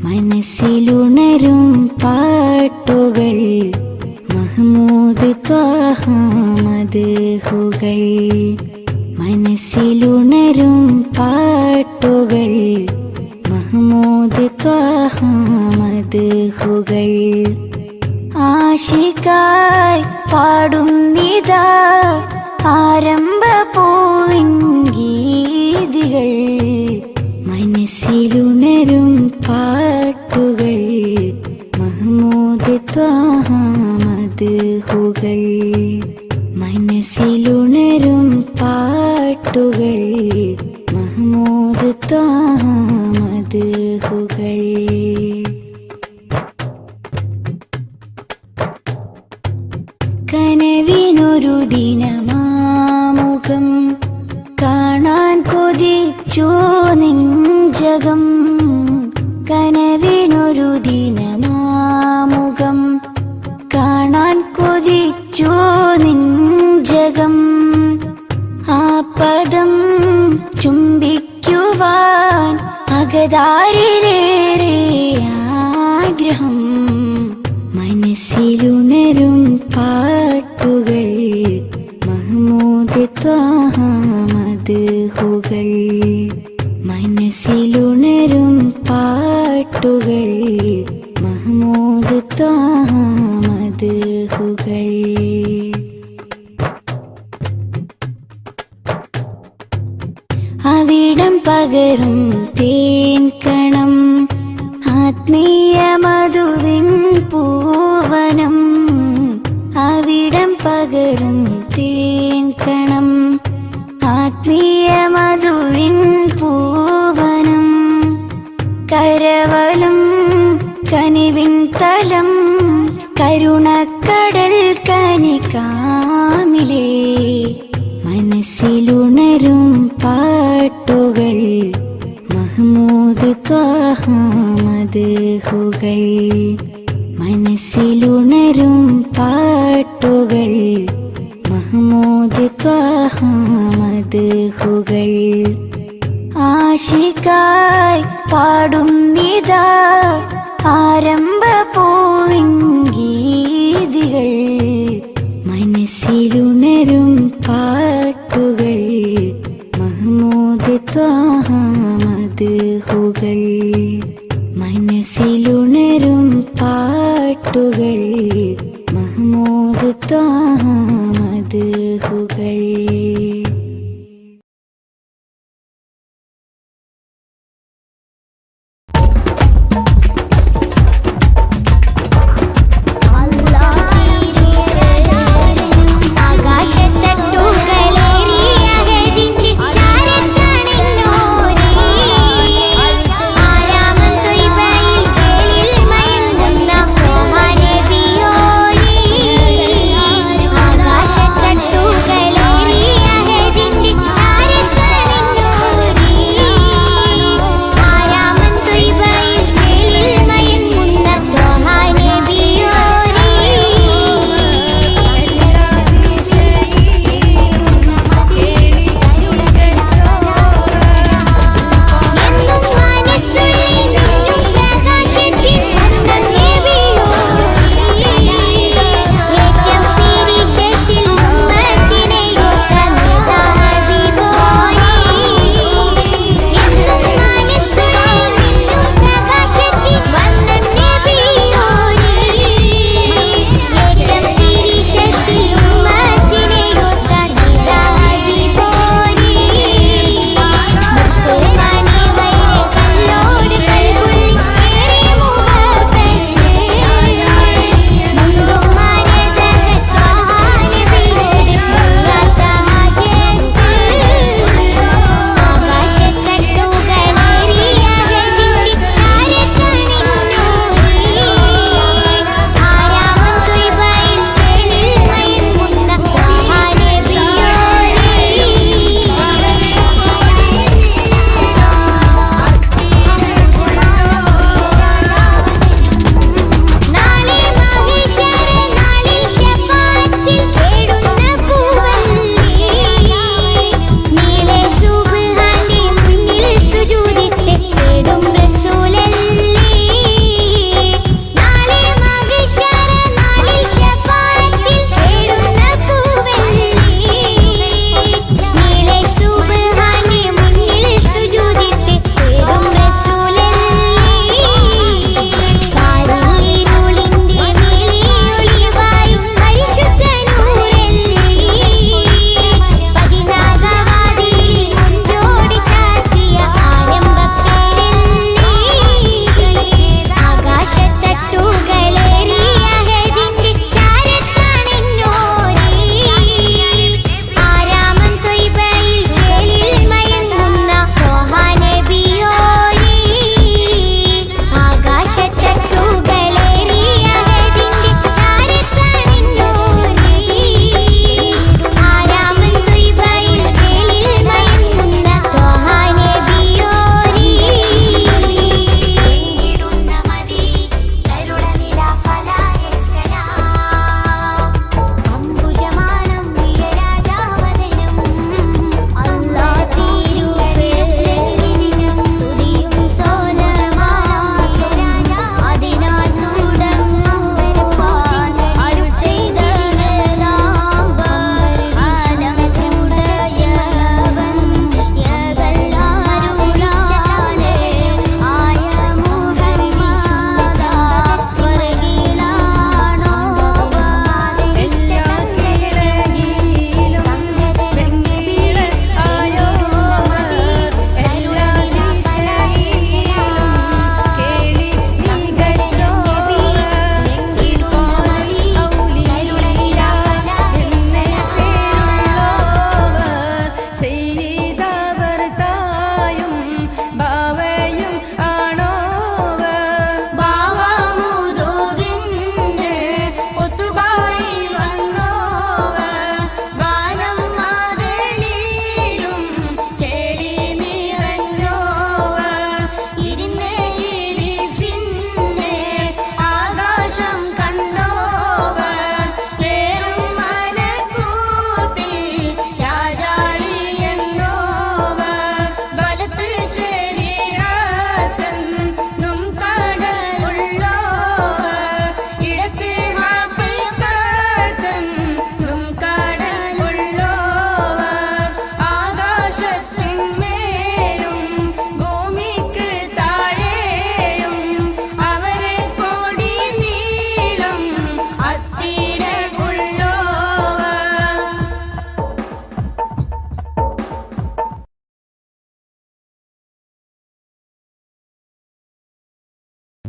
മനസ്സിലുണരും പാട്ടുകൾ മഹ്മൂദ് ത്വാഹ മദ്ഹുകൾ. മനസ്സിലുണരും പാട്ടുകൾ മഹ്മൂദ് ത്വാഹ മദ്ഹുകൾ. ആശികായി പാടുന്നിതാ ആരംഭ പൂവിൻ ഗീതികൾ. മനസ്സിലുണരും പാട്ടുകൾ മഹ്മൂദ് ത്വാഹ മദ്ഹുകൾ. മനസ്സിലുണരും പാട്ടുകൾ മഹ്മൂദ് ത്വാഹ മദ്ഹുകൾ. കനവിനൊരു ദിനമാമുഖം കാണാൻ കൊതിച്ചു നെഞ്ചകം. കനവിനൊരു ദിനമാമുഖം കാണാൻ കൊതിച്ചു നെഞ്ചകം. ആ പദം ചുംബിക്കുവാൻ അകതാരിലേറെ ആഗ്രഹം. മനസ്സിലുണരും പാട്ടുകൾ മഹ്മൂദ് ത്വാഹ മദ്ഹുകൾ. മനസ്സിലുണരും പാട്ടുകൾ മഹ്മൂദ് ത്വാഹ മദ്ഹുകൾ. അവിടം പകരും തേൻ കണം ആത്മീയ മധുവിൻ പൂവനം. അവിടം പകരും തേൻ കണം ആത്മീയ മധുവിൻ പൂവനം. കരവലും കനിവിൻ തലം കരുണക്കടൽ കനികാമിലേ. മനസ്സിലുണരും പാട്ടുകൾ മഹ്മൂദ് ത്വാഹ മദ്ഹുകൾ. മനസ്സിലുണരും പാട്ടുകൾ മഹ്മൂദ് ത്വാഹ മദ്ഹുകൾ. ആശികായി പാടുന്നിതാ ആരംഭ പൂവിൻ ഗീതികൾ. മനസ്സിലുണരും പാട്ടുകൾ മഹ്മൂദ് ത്വാഹ മദ്ഹുകൾ. മനസ്സിലുണരും പാട്ടുകൾ മഹ്മൂദ് ത്വാഹ മദ്ഹുകൾ. ആകാശത്തട്ടുകളേറിയ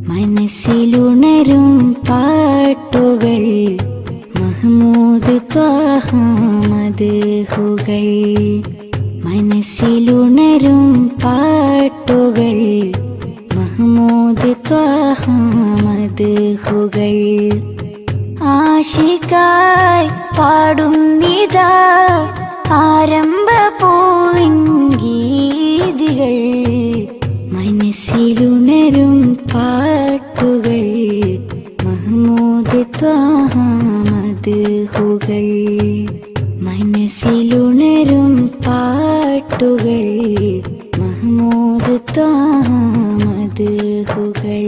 മനസ്സിലുണരും പാട്ടുകൾ മഹ്മൂദ് ത്വാഹ മദ്ഹുകൾ. മനസ്സിലുണരും പാട്ടുകൾ മഹ്മൂദ് ത്വാഹ മദ്ഹുകൾ. ആശിക്കായി പാടുന്നിതാ ആരംഭ പൂവിൻ ഗീതികൾ. മനസ്സിലുണരും പാട്ടുകൾ മഹ്മൂദ് ത്വാഹ മദ്ഹുകൾ. മനസ്സിലുണരും പാട്ടുകൾ മഹ്മൂദ് ത്വാഹ മദ്ഹുകൾ.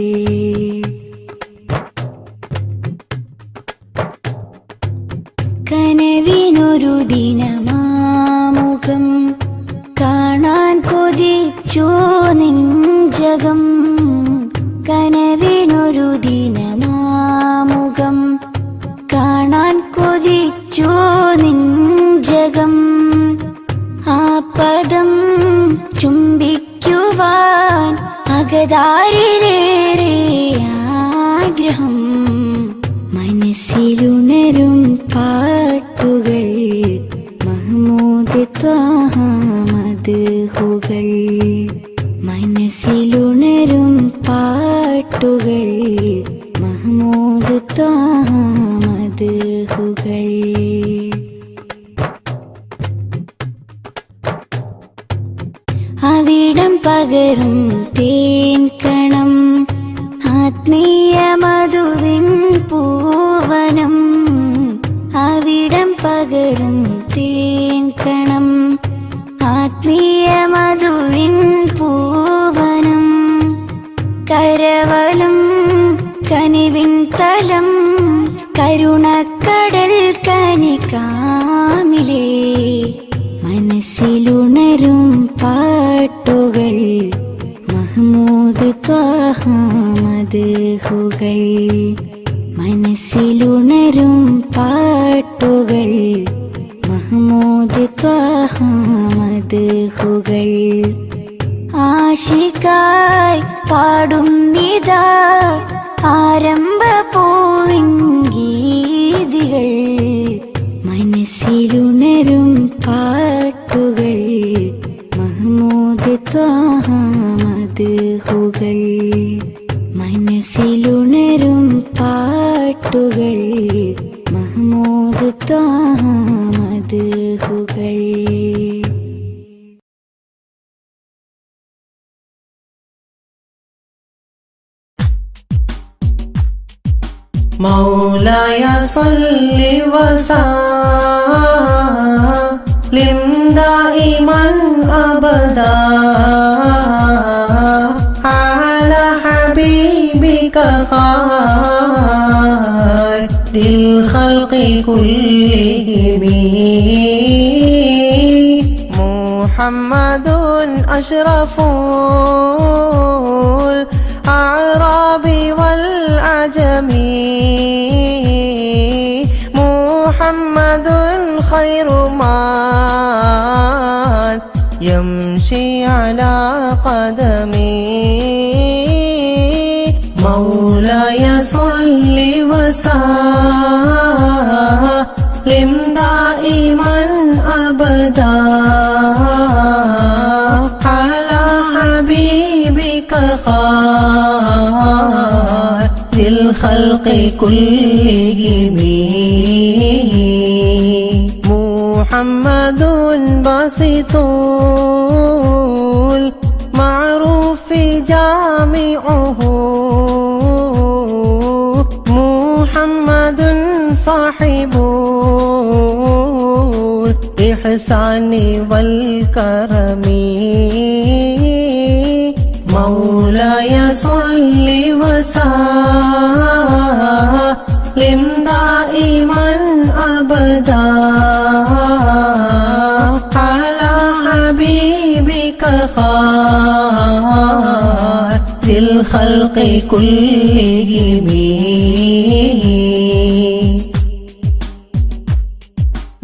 കനവിനൊരു ദിനമാമുഖം കാണാൻ കൊതിച്ചു നെഞ്ചകം. കനവിനൊരു ദിനമാമുഖം കാണാൻ കൊതിച്ചു നെഞ്ചകം. ആ പദം ചുംബിക്കുവാൻ അകതാരിലേറെ ആഗ്രഹം. മനസ്സിലുണരും പാട്ടുകൾ മഹ്മൂദ് ത്വാഹ മദ്ഹുകൾ. മനസ്സിലുണരും പാട്ടുകൾ മഹ്മൂദ് ത്വാഹ മദ്ഹുകൾ. അവിടം പകരും തേൻ കണം ആത്മീയ മധുവിൻ പൂവനം. അവിടം പകരും തേൻ കണം ആത്മീയ മധുവിൻ പൂവനം. കരവലം കനിവിൻ തലം കരുണക്കടൽ കനികാമിലേ. മനസ്സിലുണരും പാട്ടുകൾ മഹ്മൂദ് ത്വാഹ മദ്ഹുകൾ. മനസ്സിലുണരും പാട്ടുകൾ മഹ്മൂദ് ത്വാഹ മദ്ഹുകൾ. ആശിക്കായി പാടുന്നിതാ ആരംഭ പൂവിൻ ഗീതികൾ. മനസ്സിലുണരും പാട്ടുകൾ മഹ്മൂദ് ത്വാഹ മദ്ഹുകൾ. മനസ്സിലുണരും പാട്ടുകൾ മഹ്മൂദ് ത്വാഹ മദ്ഹുകൾ. മൗലായ സ്വല്ലി വസല്ലിം ദായിമൻ അബദാ അലാ ഹബീബിക ഖൈറിൽ ഖൽഖി കുല്ലിഹിം. മുഹമ്മദുൻ അഷ്റഫുൽ അഅറാബി വൽ അജമി. മുഹമ്മദുൻ ഖൈറു മാൻ യംശി അലാ ഖദമി. മൗലായ സ്വല്ലി വസല്ലിം ദായിമൻ അബദാ അലാ ഹബീബിക ഖൈറിൽ ഖൽഖി കുല്ലിഹിം. മുഹമ്മദുൻ ബസിത്തുൽ മഅറൂഫി ജാമിഉഹു. മുഹമ്മദുൻ സാഹിബുൽ ഇഹ്സാനി വൽ കറമി. മൗലായ സ്വല്ലി വസല്ലിം ദായിമൻ അബദാ അലാ ഹബീബിക ഖൈറിൽ ഖൽഖി കുല്ലിഹിം.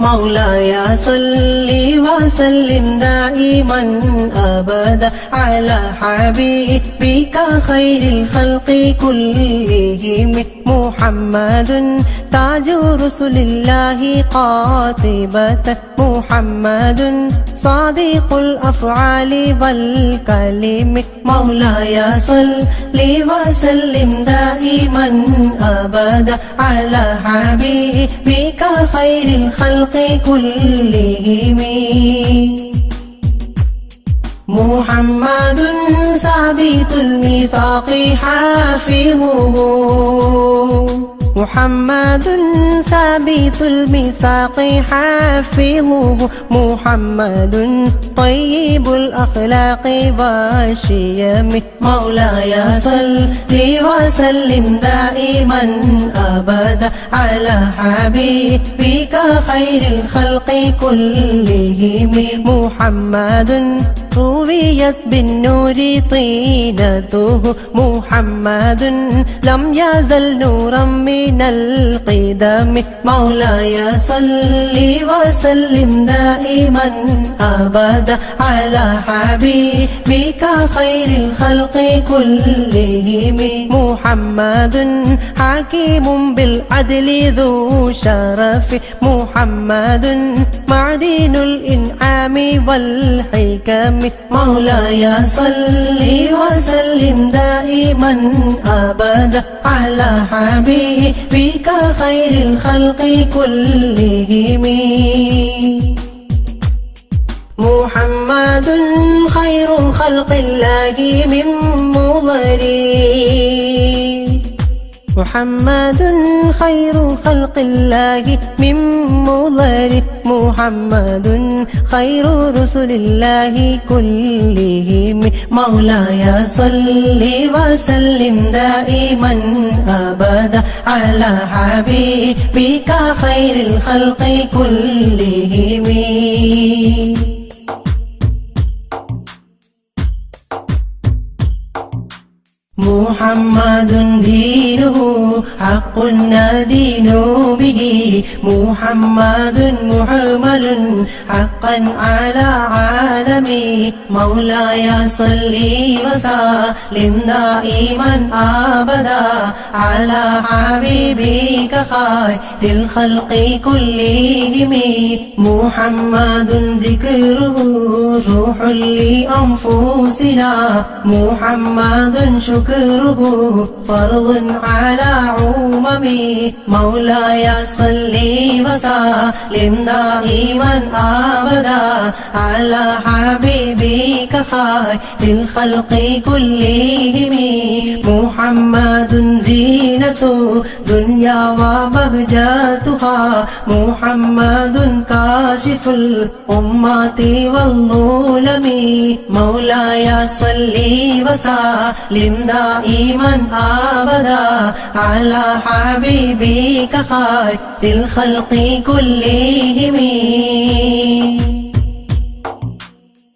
മൗലായ സ്വല്ലി وسلم دائما أبدا على حبيبك خير الخلق كلهم محمد تاج رسل الله قاطبة محمد صادق الأفعال والكلم مولاي صل وسلم دائما أبدا على حبيبك خير الخلق كلهم محمد ثابت الميثاق حافظه محمد ثابت الميثاق حافظه محمد طيب الأخلاق والشيم مولاي صل وسلم دائما أبدا على حبيبك خير الخلق كلهم محمد رويت بالنور طينته محمد لم يزل نورا من القدم مولاي صل وسلم دائما أبدا على حبيبك خير الخلق كلهم محمد حكيم بالعدل ذو شرف محمد معدن الإنعام والحكم مولاي صل وسلم دائما أبدا على حبيبك خير الخلق كلهم محمد خير خلق الله من مضري محمد خير خلق الله من مضر محمد خير رسل الله كلهم مولاي صل وسلم دائما أبدا على حبيبك خير الخلق كلهم محمد دينه حق ندين به محمد محمل حقا على عالمي مولاي صل وسلم دائما أبدا على حبيبك خير الخلق كلهم محمد ذكره روح لأنفسنا محمد شكره فرض على عممي مولاي صل وسلم دائما أبدا على حبيبك خير الخلق كلهم محمد زينة دنيا وبهجتها محمد كاشف الأمة والظلم مولاي صل وسلم دائما أبدا على حبيبك خير الخلق كلهم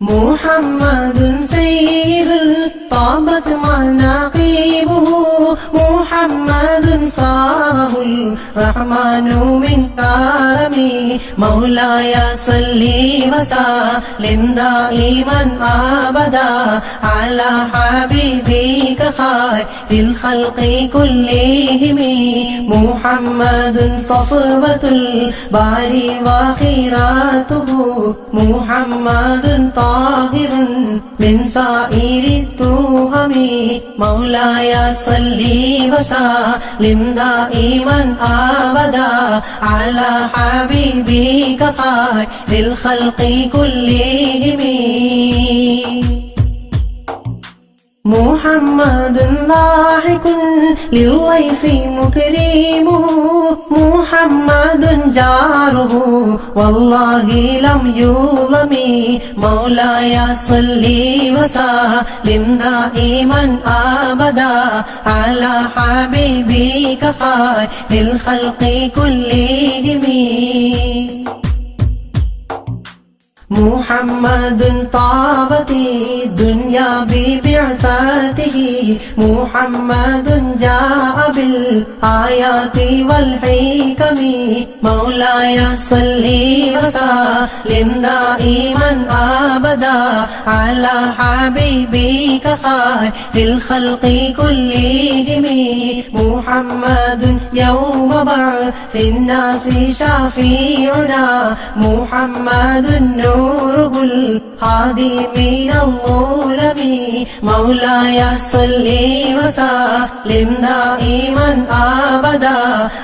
محمد سيد طابت مناقبه محمد صاره الرحمن من كرمي مولاي صل وسلم دائما أبدا على حبيبك خير الخلق كلهم محمد صفوة الباري وخيراته محمد طاهر من سائر التهم مولاي صل وسلم دائما أبدا على حبيبك خير الخلق كلهم محمد ضاحك للضيف مكرمه محمد جاره والله لم يظلم مولاي صل وسلم دائما أبدا على حبيبك خير الخلق كلهم محمد طابت الدنيا ببعثته محمد جاء بالآيات والحكم مولاي صل وسلم دائما أبدا على حبيبك خير الخلق كلهم محمد يوم بعث الناس شفيعنا محمد نوره الهادي من الظلم مولاي صل وسلم دائما أبدا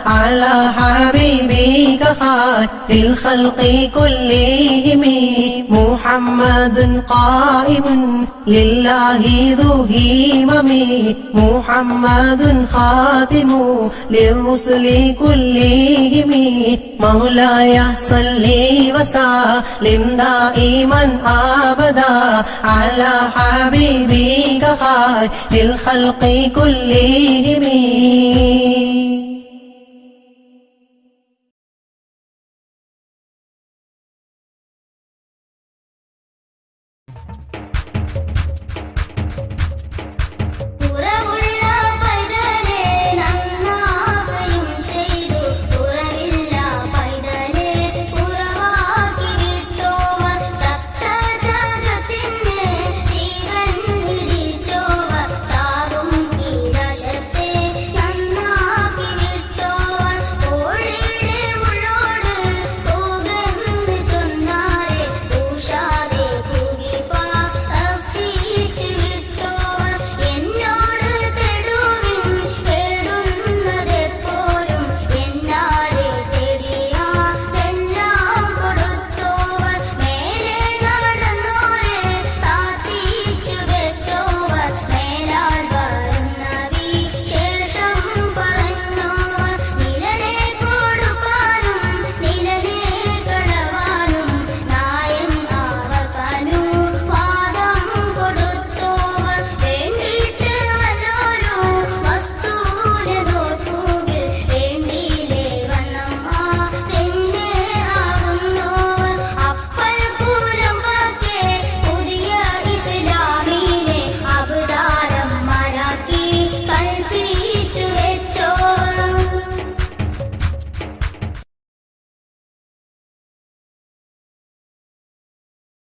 على حبيبك خير الخلق كلهم محمد قائم لله ذو همم محمد خاتم للرسل كلهم مولاي صل وسلم دائما أبدا على حبيبك خير الخلق كلهم.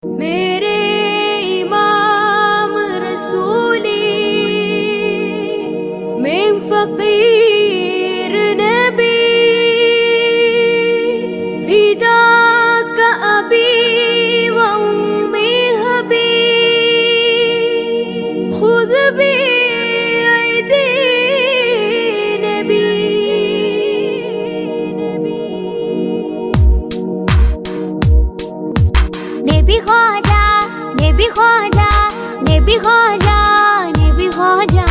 मेरे इमाम रसूली मैं फकीर नबी फिदा का अबी व उम्मी हबी खुद भी ऐदी नबी नबी ख्वाजा नबी ख्वाजा नबी ख्वाजा नबी ख्वाजा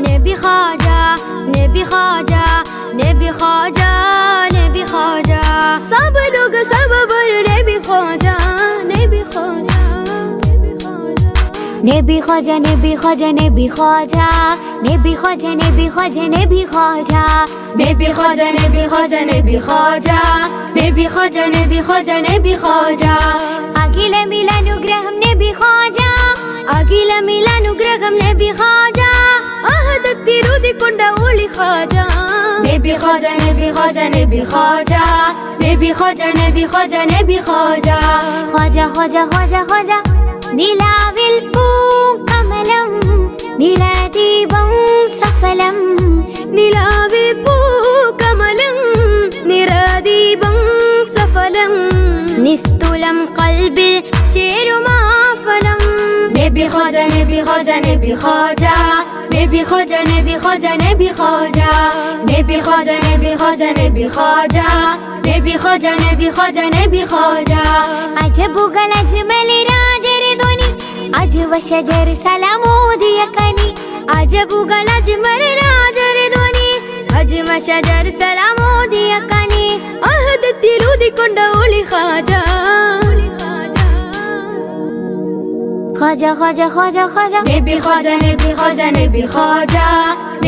नबी ख्वाजा नबी ख्वाजा नबी ख्वाजा नबी ख्वाजा सब लोग सब बर नबी ख्वाजा नबी ख्वाजा नबी ख्वाजा नबी ख्वाजा नबी ख्वाजा नबी ख्वाजा नबी ख्वाजा नबी ख्वाजा नबी ख्वाजा नबी ख्वाजा नबी ख्वाजा नबी ख्वाजा नबी ख्वाजा नबी ख्वाजा അഖില മിലാനുഗ്രഹം നബി ഖാജ അഖില മിലാനുഗ്രഹം നബി ഖാജ അഹദത്തിരുതിക്കൊണ്ട ഒളി ഖാജ നബി ഖാജ നബി ഖാജ നബി ഖാജ നബി ഖാജ നബി ഖാജ നബി ഖാജ ഖാജ ഖാജ ഖാജ ഖാജ നിലാവിൽ പൂക്കമലം നിറദീപം സഫലം നിലാവിൽ പൂക്കമലം നിറദീപം സഫലം നിസ്തുലം കൽബിൽ ചേരുമാഫലം നബി ഖാജ നബി ഖാജ നബി ഖാജ നബി ഖാജ നബി ഖാജ നബി ഖാജ നബി ഖാജ നബി ഖാജ നബി ഖാജ നബി ഖാജ നബി ഖാജ നബി ഖാജ അജബുകൾ അജ്മൽ രാജരെ ധ്വനി അജ്വ ശജർ സലാമോദിയ കനി അജബുകൾ അജ്മൽ രാജരെ ധ്വനി അജ്മ ശജർ സലാമോദിയ കനി അഹദത്തിലുദിക്കൊണ്ട ഒളി ഖാജ ഖാജ ഖാജ ഖാജ ഖാജ നബി ഖാജ നബി ഖാജ നബി ഖാജ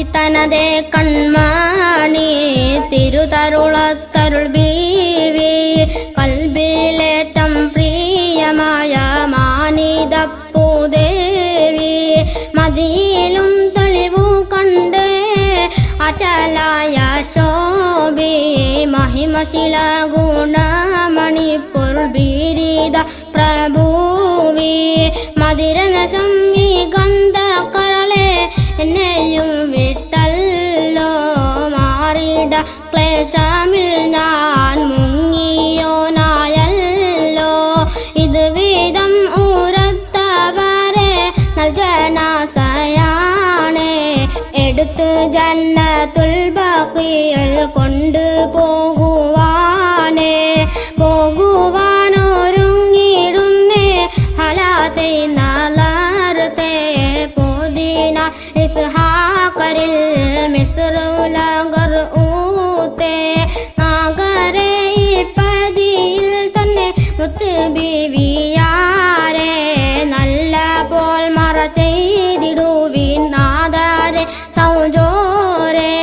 മതിത്തനതെ കൺമണി തിരുതരുളത്തരുൾ ബീവി കൽബിലേറ്റം പ്രിയമായ മാനിതപ്പൂദേവി മതിയിലും തെളിവു കണ്ട് അറ്റലായ ശോഭി മഹിമശില ഗുണമണിപ്പൊരുൾ ബീരിത പ്രഭുവി മതിരനസം ഈ ഗന്ധകരളെ എന്നെയും വിട്ടല്ലോ മാറിട ക്ലേശമിൽ ഞാൻ മുങ്ങിയോനായല്ലോ ഇത് വീതം ഊരത്തവരെ നൽകനാസയാണേ എടുത്തു ജന്നത്തുൽ ബഖിയിൽ കൊണ്ടുപോകുവാനേ പോകുവാനൊരുങ്ങിടുന്നേ ഹലാത്തെ നലർത്തെ പുതിന ഇസ്ഹാഖരിൽ മിസ്റുലഗർ ഊത്തെ നാഗരെ ഈ പതിയിൽ തന്നെ മുത്ത് ബീവിയാരെ നല്ല പോൽ മറ ചെയ്തിടുവിൻ നാദരെ സൗജോരെ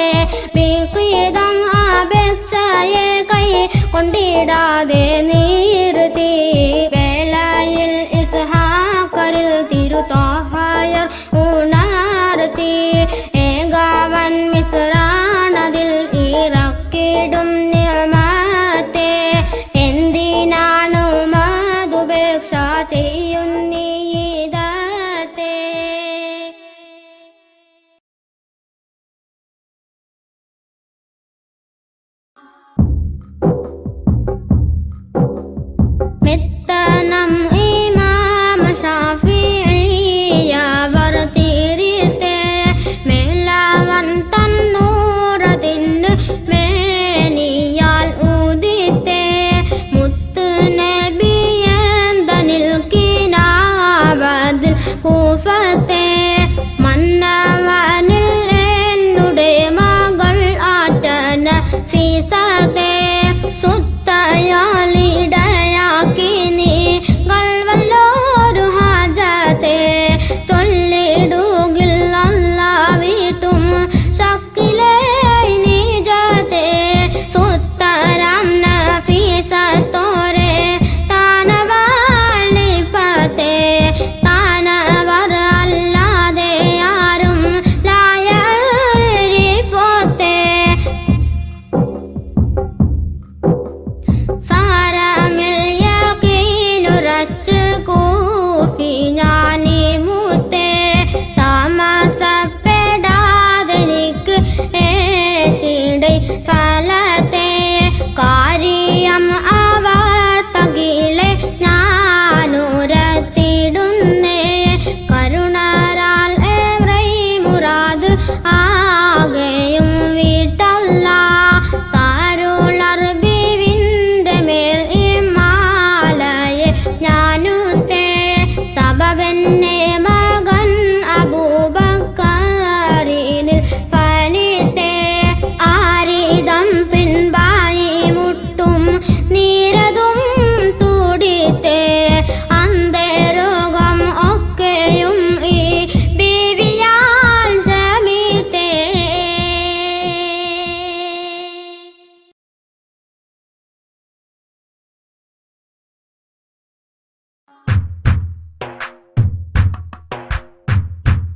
വികൃതം അപേക്ഷയെ കൈ കൊണ്ടിടാതെ നിർത്തി വേളയിൽ ഇസ്ഹാഖരിൽ തിരുത്തോഹയർ ഉണർത്തി ഏകാവൻ മിസ്രാണതിൽ ഇറക്കിടും നിയമത്തെ എന്തിനാണ് മധുപേക്ഷ ചെയ്യുന്നീതത്തെ മെത്തനം ഇമാം ഷാഫിഈയവർ തിരിത്തെ മേലവൻ തന്നൂറതിന് മേനിയാൽ ഊതിത്തെ മുത്ത് നബിയന്തനിൽ കിനാവതിൽ കൂഫത്തെ മന്നവനിൽ എന്നുടെ മകൾ ആറ്റന ഫീസത്തെ സുത്തയാലിടയാക്കി നീ ഗൾവല്ലോരു ഹാജത്തെ തൊല്ലിടുകിൽ അല്ലാവിട്ടും ശക്കിലേ നീജത്തെ സുത്തരം നഫീസത്തോരെ താനവാളിപ്പത്തെ താനവർ അല്ലാതെ ആരും ലായരിപ്പോത്തെ സാരമിൽ യഖീനുറച്ച് കൂഫി ഞാനീ മുത്തേ താമസപ്പെടാതെനിക്ക് ഏശിടെ ഫലത്തെ കാര്യം അവ തകിലെ ഞാനുരത്തിടുന്നേ കരുണരാൽ ഏറെ മുറാദ് ആകെയും വീട്ടല്ല താരുളർ ബീവിന്റെ മേൽ ഇമാലയെ ഞാനുത്തേ സബബെന്നെ മകൻ അബൂബക്കറിനിൽ ഫലിത്തെ ആരിതം പിൻപായി മുട്ടും നീരതും തൂടിത്തെ അന്തരോഗം ഒക്കെയും ഈ ബീവിയാൽ ശമിത്തേ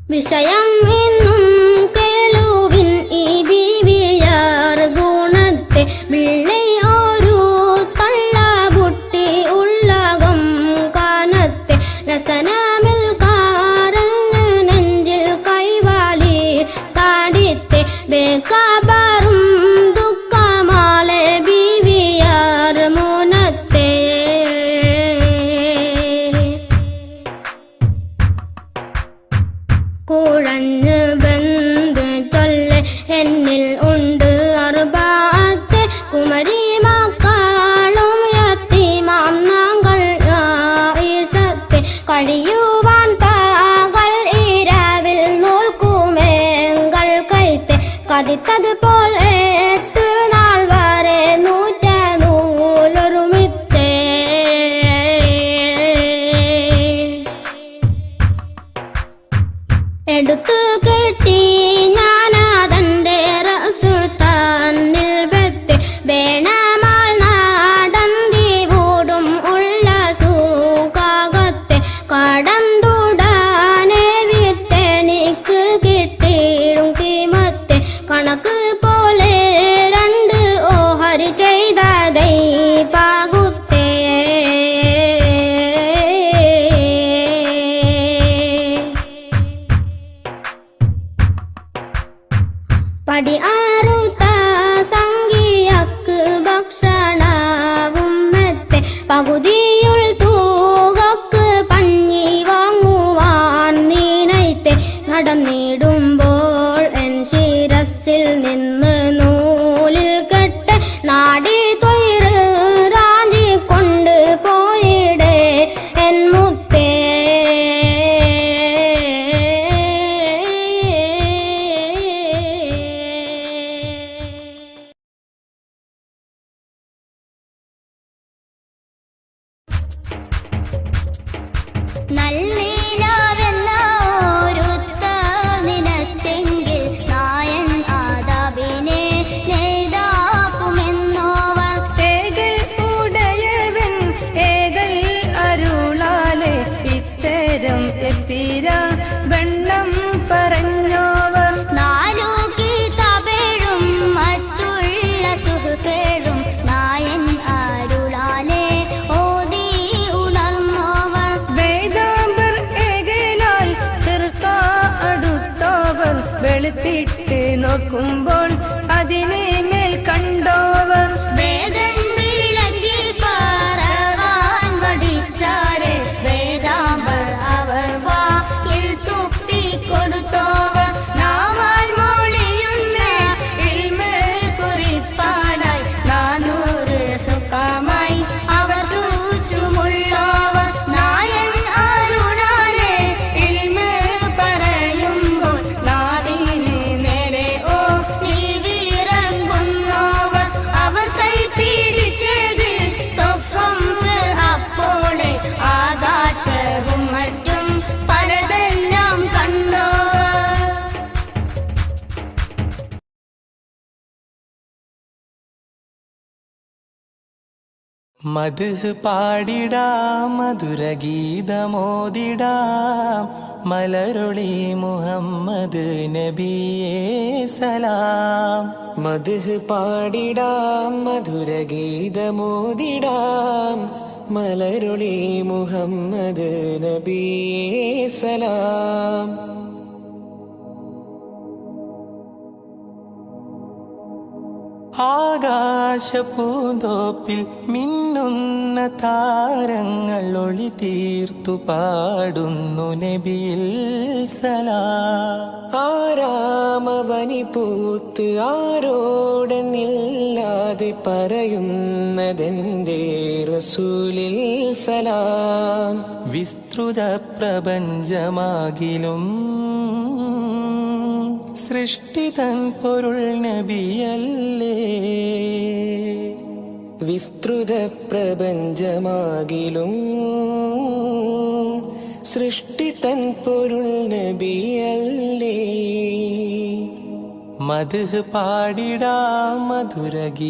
വിഷയം ഇന്നും കേളുവിൻ ഈ ബീവിയാർ ഗുണത്തെ വിള്ളി ഒരു തള്ളകുട്ടി ഉള്ളകം കാനത്തെ രസനമിൽ കാരഞ്ഞ് നെഞ്ചിൽ കൈവാലി താടിത്തെ ബേക്കബറും ദുഃഖമാലെ ബീവിയാർ മൂനത്തെ കുഴഞ്ഞ് ബന്ധ് ചൊല്ലെ എന്നിൽ ഉണ്ട് അർബാത്തെ കുമരി മക്കളും യത്തീമാം ഞങ്ങൾ ഈശത്തെ കഴിയുവാൻ പകൽ ഇരവിൽ നൂൽക്കുമേങ്കൾ കൈത്തെ കതിത്തത് പോലെ 8 നാൾ വരെ നൂറ്റ നൂലൊരുമിത്തേ എടുത്തു കെട്ടി ഞാനാ നാടി ആറുത്ത സംഗിയക്ക് ഭക്ഷണവും മെത്തെ പകുതിയുൾ തൂകക്ക് പഞ്ഞി വാങ്ങുവാൻ നീനൈത്തെ നടന്നിടുമ്പോൾ എൻ ശിരസിൽ നിന്ന് നൂലിൽ കെട്ട് നാടി തൊയിറ് റാഞ്ചി കൊണ്ട് പോയിടേ എൻ മുത്തേ. നല്ലിലാവെന്ന ഒരുത്ത നിനച്ചെങ്കിൽ നായൻ ആദാബിനെ നെയ്താക്കുമെന്നോവർ. ഏകൽ ഉടയവൻ ഏകൽ അരുളാലെ ഇത്തരം എത്തിര വെണ്ണം പറഞ്ഞോവർ. നാലു കിതാബേഴും മറ്റുള്ള സുഹൃത്തേഴും നായൻ അരുളാലെ ഓതി ഉണർന്നോവർ. വേദാംബർ ഏകലാൽ ഫിർഖ അടുത്തോവർ. വെളുത്തിട്ട് നോക്കുമ്പോൾ അതിനെ മേൽ കണ്ടോവർ. വേദൻ വിളക്കി പറവാൻ വടിച്ചാരെ വേദാംബർ അവർ വായിൽ തുപ്പിക്കൊടുത്തോവർ. നാവാൽ മൊഴിയുന്ന ഇൽമ് കുറിപ്പാനായി 400 ഹുക്കാമായി അവർ ചുറ്റുമുള്ളവർ നായൻ അരുളാലെ ഇൽമ് പറയുമ്പോൾ നാവിന് നേരെ ഓ വിറങ്ങുന്നവർ. അവർ കൈ പിടിച്ചതിൽ തൊഫം അപ്പോളെ ആകാശവും മറ്റും പലതെല്ലാം കണ്ടോവർ. മദ്ഹ് പാടിടാം മധുരഗീതമോദിടാം മലരൊളി മുഹമ്മദ് നബിയേ സലാം. മദ്ഹ് പാടിടാം മധുരഗീതമോദിടാം മലരൊളി മുഹമ്മദ് നബിയേ സലാം. ആകാശപൂന്തോപ്പിൽ മിന്നുന്ന താരങ്ങൾ ഒളി തീർത്തു പാടുന്നു നബിയിൽ സലാം. ആരാമവനി പൂത്ത് ആരോടെന്നില്ലാതെ പറയുന്നതെന്റെ റസൂലിൽ സലാം. വിസ്തൃത പ്രപഞ്ചമാകിലും സൃഷ്ടിതൻ പൊരുൾ നബിയല്ലേ. വിസ്തൃത പ്രപഞ്ചമാകിലും സൃഷ്ടിതൻ പൊരുൾ നബിയല്ലേ. മദ്ഹ് പാടിടാം മധുരഗീതമോദിടാം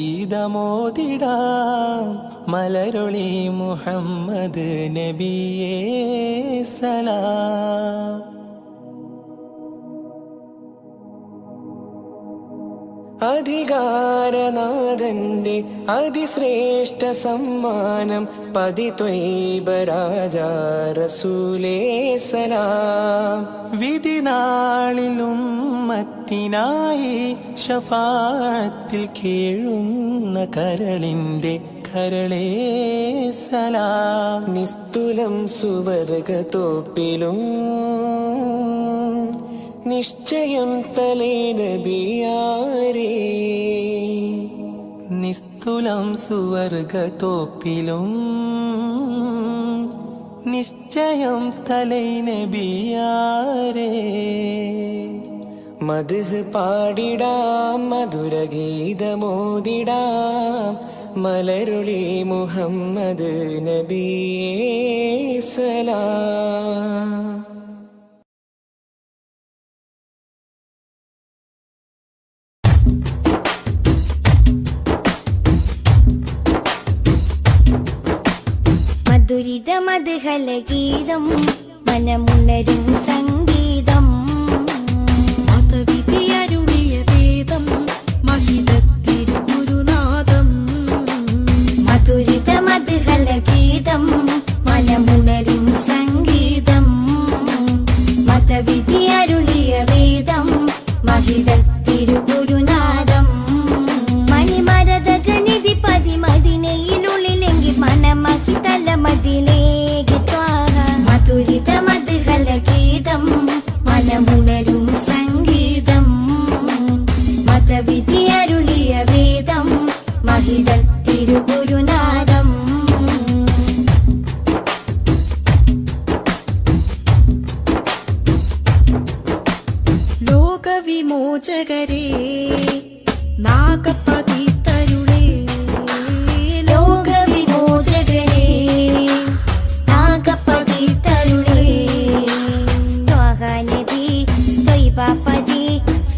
മലരൊളി മുഹമ്മദ് നബിയേ സലാം. അധികാരനാഥന്റെ അതിശ്രേഷ്ഠ സമ്മാനം പതിത്വൈബരാജ റസൂലേ സലാം. വിധിനാളിലും മത്തിനായി ശഫാഅത്തിൽ കേഴുന്ന കരളിന്റെ കരളേ സലാം. നിസ്തുലം സുവർഗത്തോപ്പിലും നിശ്ചയം തലേ നബിയാരേ. നിസ്തുലം സുവർഗത്തോപ്പിലും നിശ്ചയം തലേ നബിയാരേ. മദ്ഹ് പാടിടാം മധുരഗീതമോദിടാം മലരുളി മുഹമ്മദ് നബിയേ സലാം. മധുരിത മധുഹലഗീതം മനമുണരും സംഗീതം മതവിധിയരുളിയ വേദം മഹിതത്തിരുഗുരുനാഥം. മധുരിത മധുഹലഗീതം മനമുണരും സംഗീതം മതവിധി അരുളിയ വേദം മഹിതത്തിരുഗുരു ലോകവിമോചകരേ നാഗപതിതരുളേ ലോകവിമോചകരേ നാഗപതിതരുളേ ത്വാഹ നബി ത്വയ്ബാപതി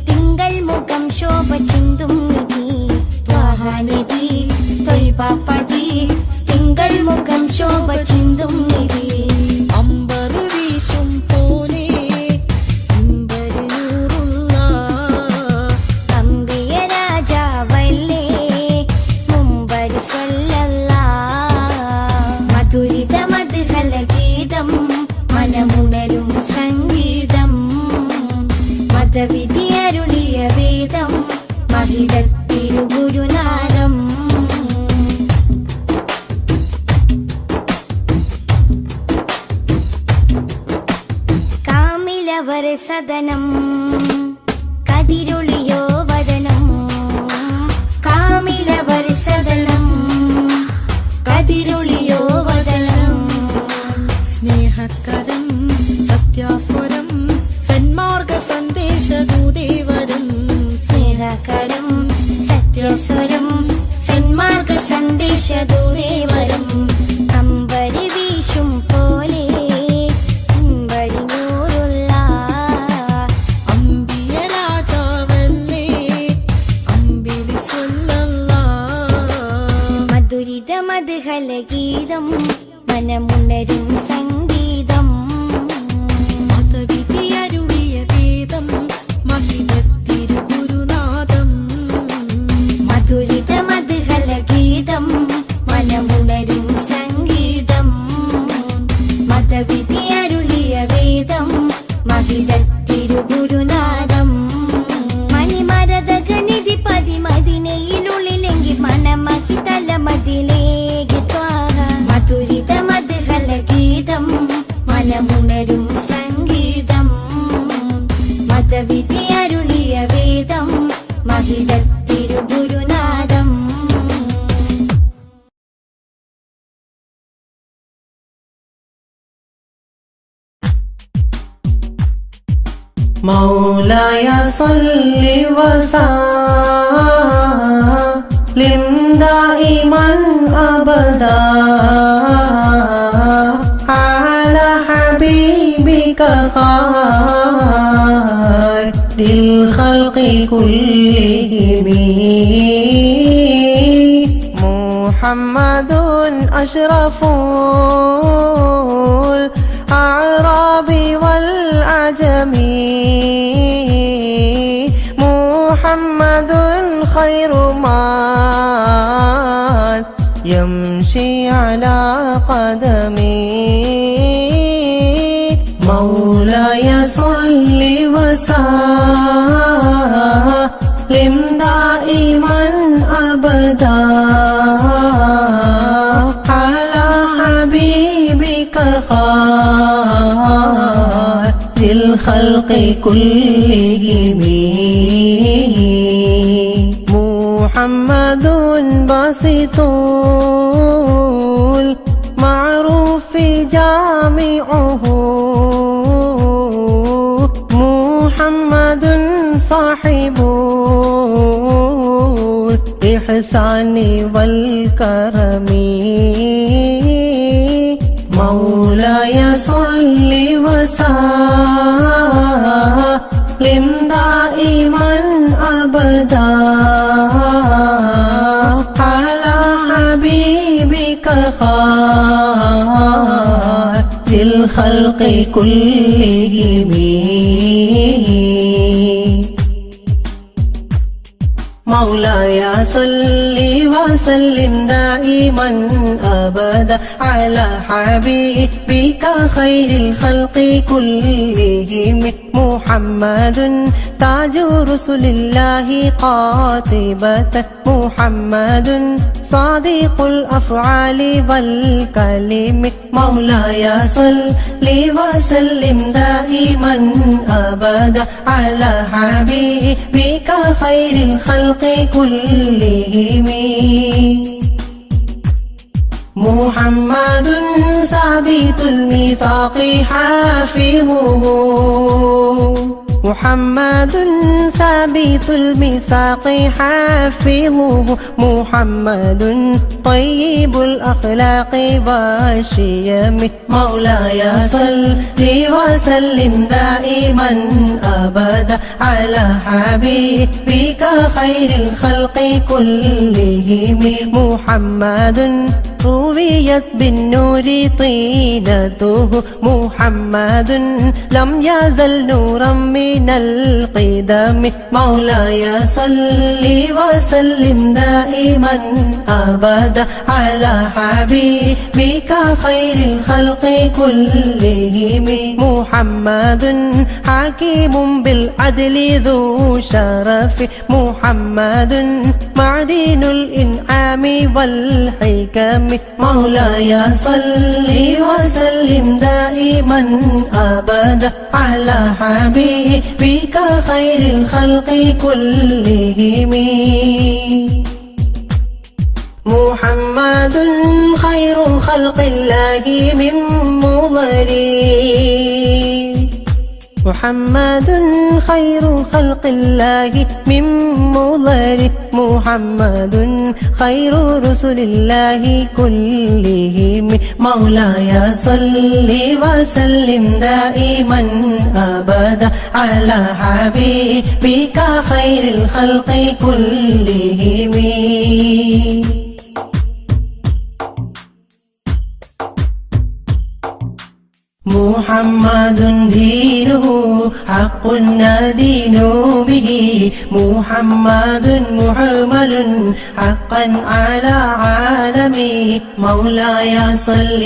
തിങ്കൾ മുഖം ശോഭ ചിന്തും നിധി ത്വാഹ നബി ത്വയ്ബാപതി തിങ്കൾ മുഖം ശോഭ ചിന്തും നിധി അമ്പർ വീശും പോലെ അമ്പര് നൂറുള്ള അമ്പിയ രാജാവല്ലേ മുമ്പർ സ്വല്ലല്ലാഹ് മധുരിത മധുഹല ഗീതം മനമുണരും സംഗീതം മതവിധി അരുളിയ വേദം മഹിതത്തിരുഗുരുനാദം കാമിലവർ സദനം കതിരൊളിയോ വദനം കാമിലവർ സദനം കതിരൊളിയോ വദനം സ്നേഹകരം സത്യാസ്വരം സന്മാർഗ സന്ദേശദൂതേവരം സ്നേഹകരം സത്യസ്വരം സന്മാർഗ സന്ദേശദൂരേവരം അമ്പരി വീശും പോലെ അമ്പരി നൂറുള്ള അമ്പിയ രാജാവല്ലേ അമ്പിളി സ്വല്ലല്ലാഹ് മധുരിത മധുഹല ഗീതം മനമുണരും സംഗീതം മതവിധി അരുളിയ വേദം മഹിതത്തിരുഗുരുനാദം മധുരിത മധുഹല ഗീതം മനമുണരും സംഗീതം മതവിധി അരുളിയ വേദം മഹിതത്തിരുഗുരുനാദം മണിമരതകനിധി പതിമതിനയിലുള്ളിലെങ്കിൽ മനമഹി തലമതിലേക്ക് ത്വാഹ മധുരിത മധുഹല ഗീതം മനമുണരും സംഗീതം മതവിധി അരുളിയ വേദം മഹിതത്തിരുഗുരുനാദം مولاي صل وسلم دائما أبدا على حبيبك خير الخلق كلهم محمد أشرف الأعراب والعجم محمد خير من يمشي على قدمه مولاي صل وسلم دائما أبدا على حبيبك خير الخلق كلهم محمد باسط المعروف جامعه محمد صاحب الإحسان والكرم مولاي صل وسلم دائما أبدا على حبيبك خير الخلق كلهم مولاي صل وسلم دائما أبدا على حبيبك خير الخلق كلهم محمد تاج رسل الله قاطبة محمد صادق الأفعال والكلم مولاي صل وسلم دائما أبدا على حبيبك خير الخلق كلهم محمد ثابت الميثاق حافظه محمد ثابت الميثاق حافظه محمد طيب الأخلاق والشيم مولاي صل وسلم دائما أبدا على حبيبك خير الخلق كلهم محمد رويت بالنور طينته محمد لم يزل نورا من القدم مولاي صل وسلم دائما أبدا على حبيبك خير الخلق كلهم محمد حكيم بالعدل ذو شرف محمد معدن الإنعام والحكم مولاي صل وسلم دائما أبدا على حبيبك خير الخلق كلهم محمد خير خلق الله من مضري محمد خير خلق الله من مضر محمد خير رسل الله كلهم مولاي صل وسلم دائما أبدا على حبيبك خير الخلق كلهم محمد دينه حق ندين به محمد محمل حقا على عالمي مولاي صل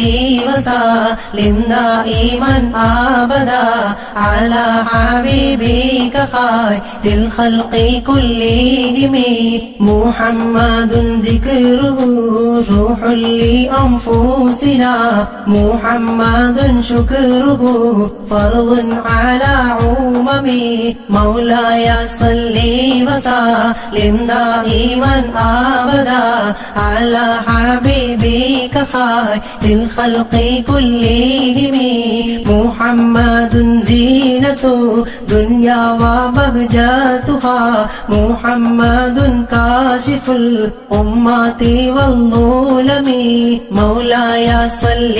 وسلم دائما أبدا على حبيبك خير الخلق كلهم محمد ذكره روح لأنفسنا محمد شكره فرض على عممي مولاي صل وسلم دائما أبدا على حبيبك خير الخلق كلهم محمد زينة دنيا وبهجتها محمد كاشف الأمة والظلم مولاي صل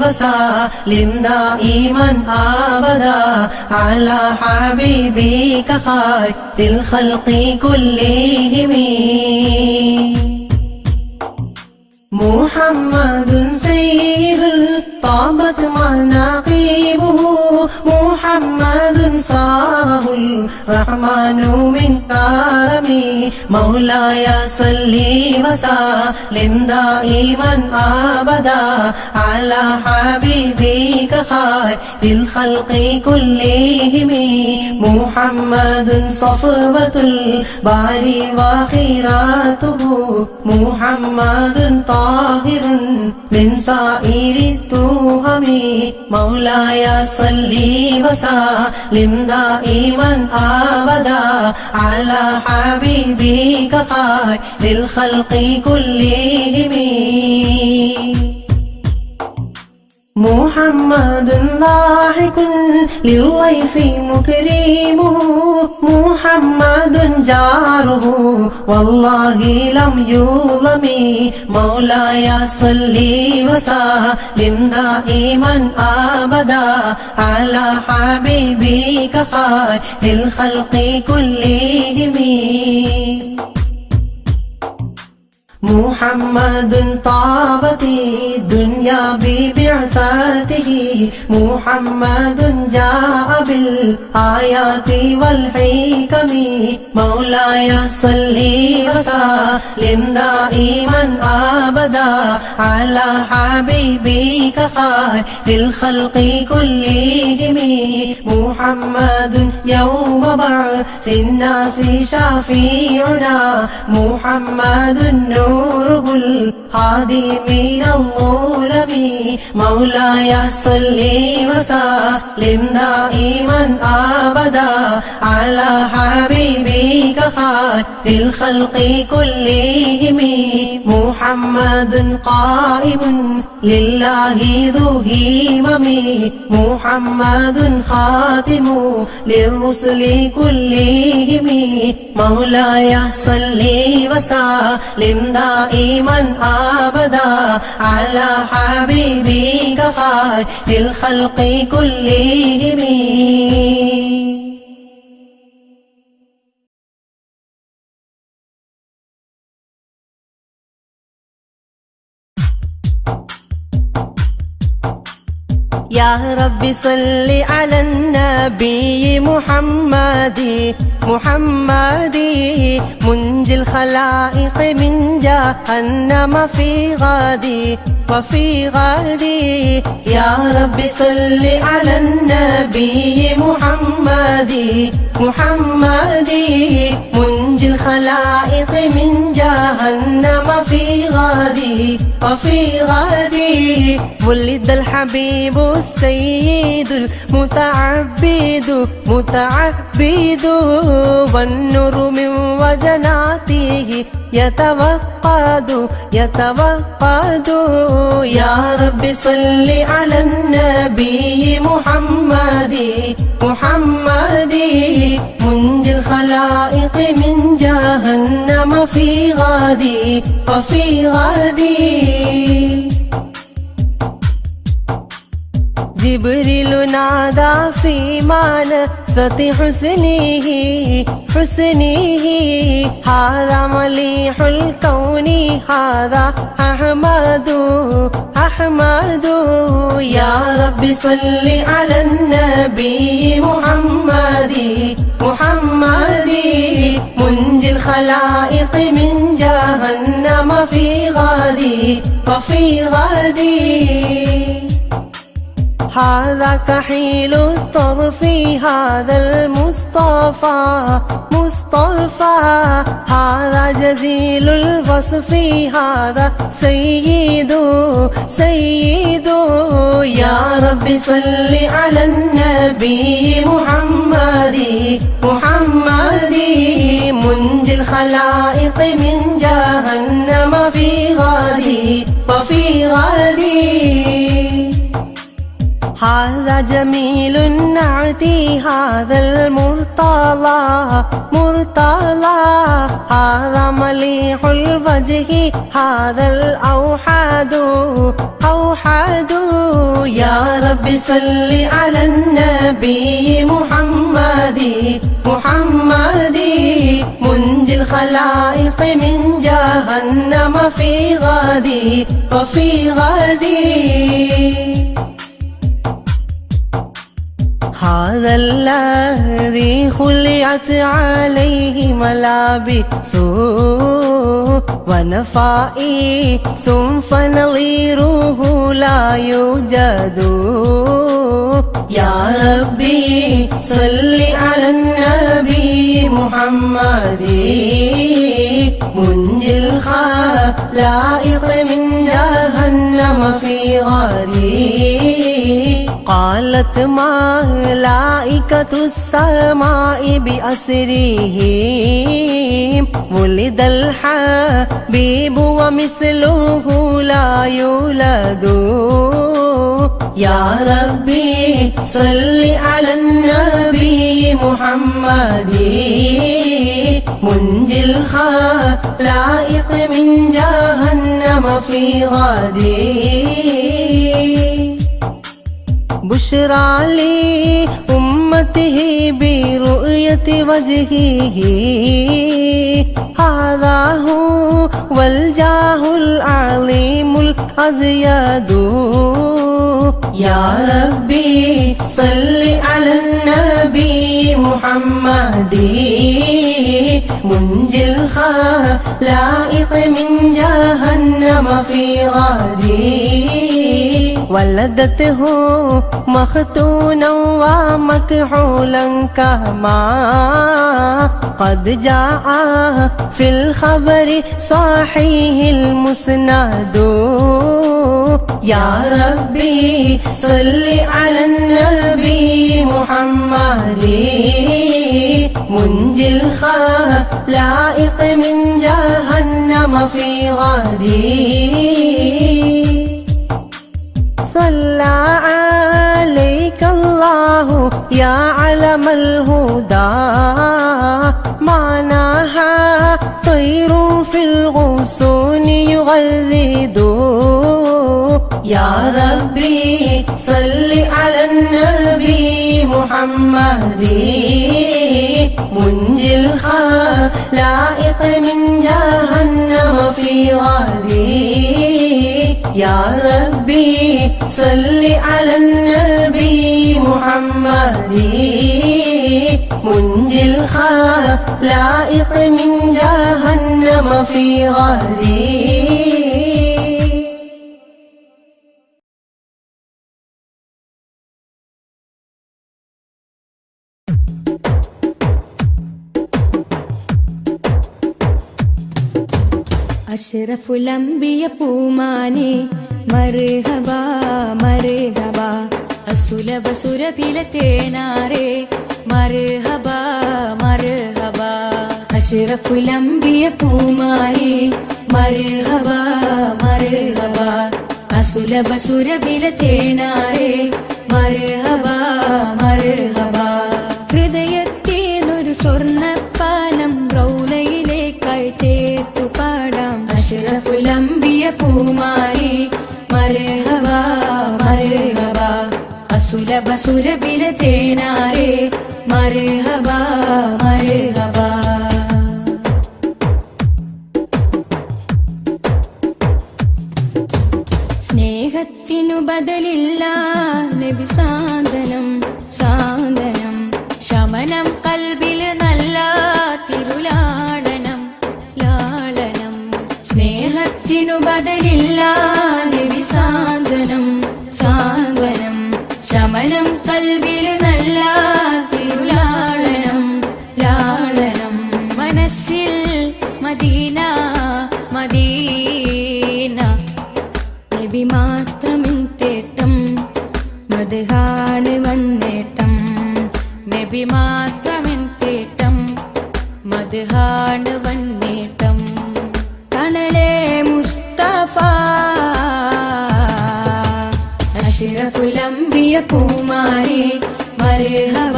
وسلم دائما أبدا على حبيبك خير الخلق كلهم محمد سيد طابت مناقبه محمد صاره الرحمن من كرمه مولاي صل وسلم دائما أبدا على حبيبك خير الخلق كلهم محمد صفوة الباري وخيراته محمد طاهر من سائر التهم مولاي صل وسلم دائما أبدا على حبيبك خير الخلق كلهم محمد ضاحك للضيف مكرمه محمد جاره والله لم يظلم مولاي صل وسلم دائما أبدا على حبيبك خير الخلق كلهم محمد طابت الدنيا ببعثته محمد جاء بالآيات والحكم مولاي صل وسلم دائما أبدا على حبيبك خير الخلق كلهم محمد يوم بعث الناس شفيعنا محمد نوره الهادي من الظلم مولاي صل وسلم دائما دائما أبدا على حبيبك خير الخلق كلهم محمد قائم لله ذو همم محمد خاتم للرسل كلهم مولاي صل وسلم دائما أبدا على حبيبك خير الخلق كلهم. يا رب صل على النبي محمد منجي الخلائق من جهنم في غادي وفي غادي. يا رب صل على النبي محمد منجي الخلائق من جهنم في غادي وفي غادي. ولد الحبيب السيد المتعبد والنور من وجناته يتوقد. يا رب صل على النبي محمد منجي الخلائق من جهنم في غادي وفي غادي. جبريل نادى في منصة حسنه هذا مليح الكون هذا أحمد. يا رب صل على النبي محمد منجي الخلائق من جهنم في غادي وفي غادي. هذا كحيل الطرف هذا المصطفى هذا جزيل الوصف هذا سيد. يا رب صل على النبي محمد منجي الخلائق من جهنم في غادي وفي غادي. هذا جميل النعت هذا المرتضى هذا مليح الوجه هذا الأوحد. يا رب صل على النبي محمد منجي الخلائق من جهنم في غادي وفي غادي. هذا الذي خلعت عليه ملابس ونفائس فنظيره لا يوجد. يا ربي صل على النبي محمد منجي الخلائق من جهنم في غادي. قالت ملائكة السماء بأسرهم ولد الحبيب ومثله لا يولد. يا ربي صل على النبي محمد منجي الخلائق من جهنم في غادي. بشرى لأمته برؤية وجهه هذا هو الجاه العظيم الأزيد. يا ربي صل على النبي محمدي منجي الخلائق من جهنم في غادي ولدته مختونا ومكحولا كما قد جاء في الخبر صحيح المسند يا ربي صل على النبي محمد منجي الخلائق من جهنم في غادي صلى عليك الله يا علم الهدى معناها طير في الغصون يغرد يا ربي صل على النبي محمد منجي الخلائق من جهنم في غادي يا ربي صل على النبي محمد منجي الخلائق من جهنم في غادي അഷ്റഫുൽ അംബിയ പൂമാനെ മർഹബ മർഹബ അസുലഭ സുരഭില തേനാരെ മർഹബ മർഹബ അഷ്റഫുൽ അംബിയ പൂമാനെ മർഹബ മർഹബ അസുലഭ സുരഭില തേനാരെ മർഹബ മർഹബ ഹൃദയത്തേനൊരു സ്വർണ്ണപ്പാലം റൗലയിലേക്കായി ചേർത്തു പാടാം അഷ്റഫുൽ അംബിയ പൂമാരി മർഹബ മർഹബ അസുലഭ സുരഭില തേനാരെ മർഹബ മർഹബ സ്നേഹത്തിനു ബദലില്ല നബി സാന്ത്വനം സാന്ത്വനം ശമനം കൽബിൽ നല്ല തിരുലാളനം ലാളനം സ്നേഹത്തിനു ബദലില്ല നബി സാന്ത്വനം സാന്ത്വനം ശമനം കൽബിൽ നല്ല തിരുലാളനം ലാളനം മനസ്സിൽ മദീന മദീന നബി മാത്രമിൻ തേട്ടം മദ്ഹാണ് വന്നേട്ടം നബി മാത്രമിൻ തേട്ടം മദ്ഹാണ് വന്നേട്ടം തണലേ മുസ്തഫ അഷ്റഫുൽ അംബിയ പൂമാരി മർഹബ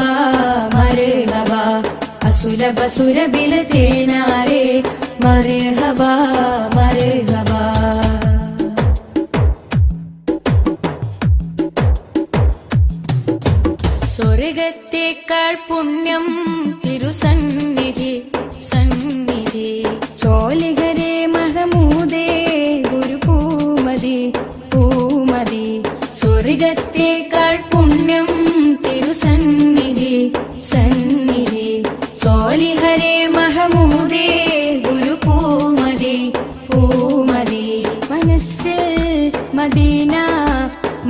മർഹബ അസുലഭ സുരഭില തേനാരെ മർഹബ മർഹബ സ്വർഗത്തേക്കാൾ പുണ്യം തിരുസന്നിധി സന്നിധി ചോലിഹരേ മഹമൂദേ ഗുരു പൂമതി പൂമതി സ്വർഗത്തേക്കാൾ പുണ്യം തിരുസന്നിധി സന്നിധി ചോലിഹരേ മഹമൂദേ ഗുരു പൂമതി പൂമതി മനസ്സിൽ മദീന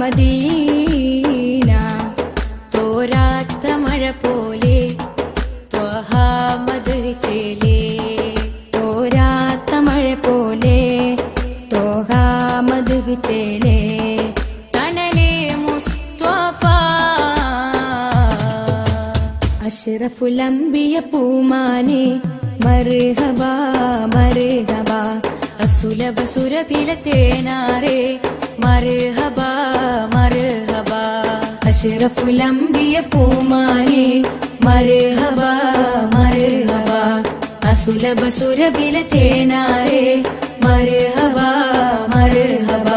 മദീന തോരാത്ത മഴ പോലെ ത്വഹാമദ് ചേലേ തോരാത്ത മഴ പോലെ ത്വഹാമദ് ചേലേ തണലേ മുസ്തഫ അഷ്റഫുൽ അംബിയ പൂമാനെ മർഹബ മർഹബ അസുലഭ സുരഭില തേനാരെ മർഹബ മർഹബ അഷ്റഫുൽ അംബിയ പൂമാനെ മർഹബ മർഹബ അസുലഭ സുരഭില തേനാരെ മർഹബ മർഹബ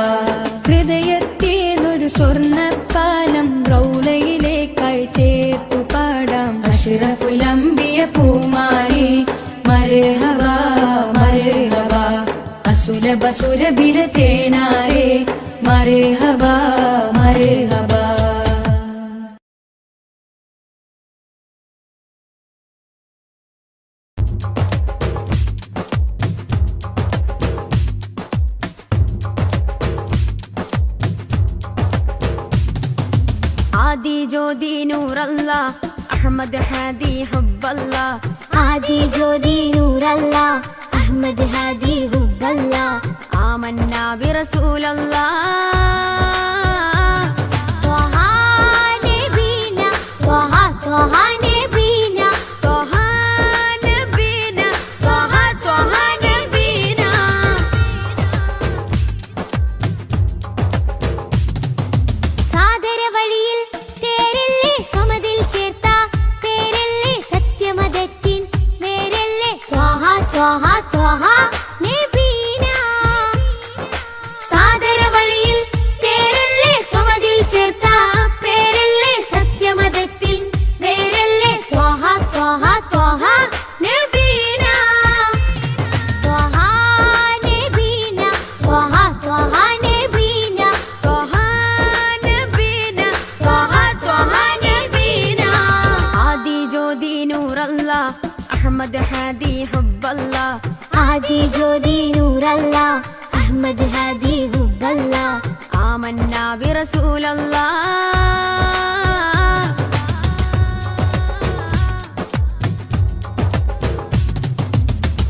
ഹൃദയത്തേനൊരു സ്വർണ്ണപ്പാലം റൗലയിലേക്കായി ചേർത്തു പാടാം അഷ്റഫുൽ അംബിയ പൂമാനെ മർഹബ മർഹബ അസുലഭ സുരഭില തേനാരെ മർഹബ മർഹബ ജ്യോതി നൂറല്ല അഹമ്മദ് ഹാദി ഹുബ്ബല്ല ആദി ജ്യോതി നൂറല്ല അഹമ്മദ് ഹാദി ഹുബ്ബല്ല ആമന്ന ബിറസൂലല്ലാ ത്വഹ നബീന ത്വഹ ത്വഹ നബീന ത്വഹ നബീന ത്വഹ ത്വഹ നബീന സാദര വഴിയിൽ തേരില്ലേ സമതിൽ ചേർത്ത പേരല്ലേ സത്യമതത്തിൻ വേരല്ലേ ത്വഹ ത്വഹ ത്വഹ നബീന സാദര വഴിയിൽ തേരല്ലേ സമതിൽ ചേർത്ത പേരല്ലേ സത്യമതത്തിൻ വേരല്ലേ ത്വഹ ത്വഹ ത്വഹ നബീന ത്വഹ നബീന ത്വഹ ത്വഹ നബീന ത്വഹ നബീന ത്വഹ ത്വഹ നബീന ആദി ജ്യോതി നൂറല്ല അഹമ്മദ് ഹാദി ഹുബ്ബല്ല ആദി ജ്യോതി നൂറല്ല അഹമ്മദ് ഹാദി ഹുബ്ബല്ല ആമന്ന ബിറസൂലല്ലാ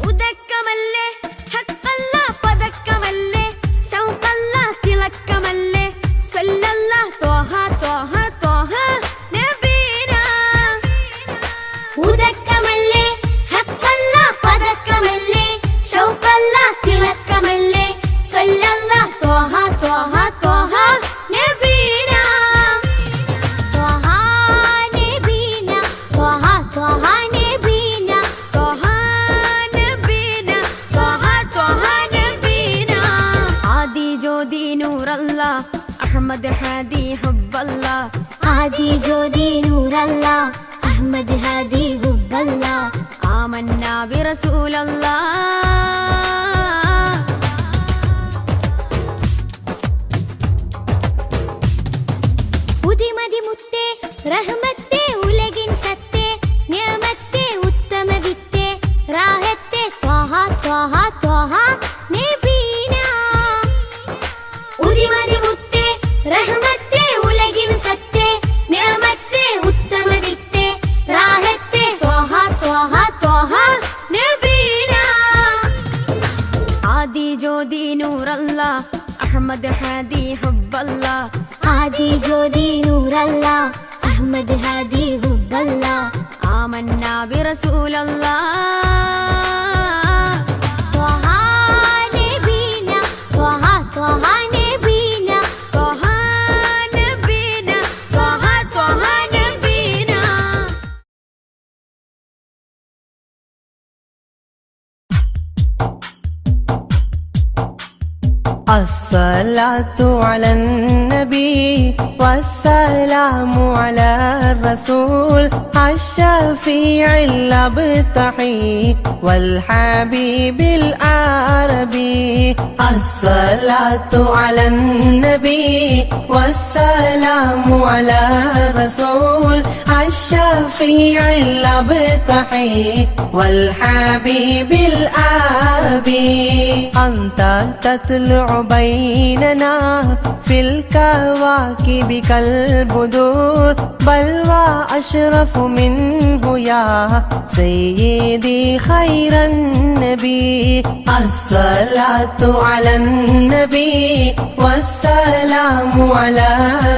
ഉദക്കമല്ലേ ഹഖല്ല പദക്കമല്ലേ ശൗഖല്ല തിളക്കമല്ലേ സ്വല്ലല്ലാ ത്വഹ ത്വഹ ത്വഹ നബീന ഉദക്കമല്ലേ ഹഖല്ല പദക്കമല്ലേ ശൗഖല്ല തിളക്കമല്ലേ സ്വല്ലല്ലാ ത്വഹ ത്വഹ ത്വഹ നബീന ത്വഹ നബീന ത്വഹ ത്വഹ നബീന ത്വഹ നബീന ത്വഹ ത്വഹ നബീന ആദി ജ്യോതി നൂറല്ല അഹമ്മദ് ഹാദി ഹുബ്ബല്ല ആദി ജ്യോതി നൂറല്ല അഹമ്മദ് ഹാദി ഹുബ്ബല്ല ആമന്ന ബിറസൂലല്ലാ ഉദിമതി മുത്തേ റഹ്മത്തേ ഉലകിൻ സത്തേ നിയമത്തേ ഉത്തമ വിത്തേ റാഹത്തേ ത്വഹ ത്വഹ ത്വഹ നബീന ഉദിമതി മുത്തേ റഹ്മത്തേ ഉലകിൻ സത്തേ നിയമത്തേ ഉത്തമ വിത്തേ റാഹത്തേ ത്വഹ ത്വഹ ത്വഹ നബീന ആദി ജ്യോതി നൂറല്ല അഹമ്മദ് ഹാദി ഹുബ്ബല്ല ആദി ജ്യോതി നൂറല്ല അഹമ്മദ് ഹാദി ഹുബ്ബല്ല ആമന്ന ബിറസൂലല്ലാ ത്വഹ നബീന ത്വഹ ത്വഹ നബീന ത്വഹ നബീന ത്വഹ ത്വഹ നബീന الصلاة على النبي والسلام على الرسول الشفيع الأبتحي والحبيب العربي الصلاة على النبي والسلام على الرسول الشفيع الأبتحي والحبيب العربي أنت تطلع بيننا في الكواكب كالبدور بل وأشرف منه يا سيدي خير النبي الصلاة على النبي والسلام على